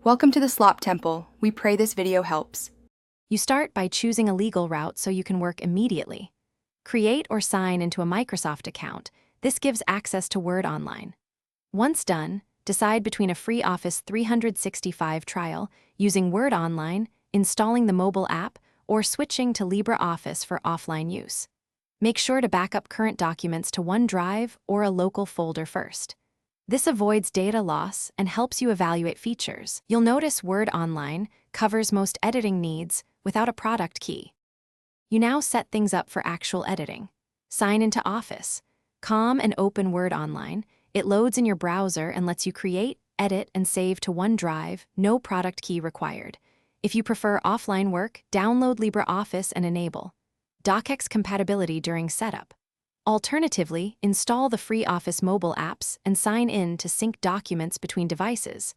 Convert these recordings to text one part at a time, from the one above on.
Welcome to the Slop Temple. We pray this video helps. You start by choosing a legal route so you can work immediately. Create or sign into a Microsoft account. This gives access to Word Online. Once done, decide between a free Office 365 trial, using Word Online, installing the mobile app, or switching to LibreOffice for offline use. Make sure to back up current documents to OneDrive or a local folder first. This avoids data loss and helps you evaluate features. You'll notice Word Online covers most editing needs without a product key. You now set things up for actual editing. Sign into Office. Com and open Word Online. It loads in your browser and lets you create, edit, and save to OneDrive, no product key required. If you prefer offline work, download LibreOffice and enable DocX compatibility during setup. Alternatively, install the free Office mobile apps and sign in to sync documents between devices.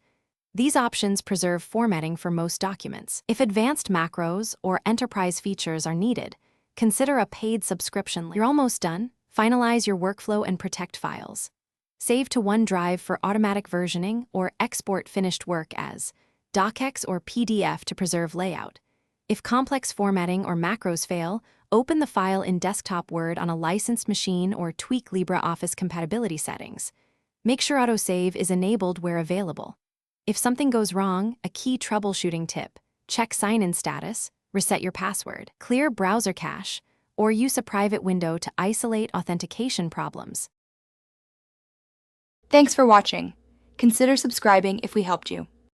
These options preserve formatting for most documents. If advanced macros or enterprise features are needed, consider a paid subscription. You're almost done. Finalize your workflow and protect files. Save to OneDrive for automatic versioning or export finished work as DocX or PDF to preserve layout. If complex formatting or macros fail, open the file in Desktop Word on a licensed machine or tweak LibreOffice compatibility settings. Make sure autosave is enabled where available. If something goes wrong, a key troubleshooting tip: check sign-in status, reset your password, clear browser cache, or use a private window to isolate authentication problems. Thanks for watching. Consider subscribing if we helped you.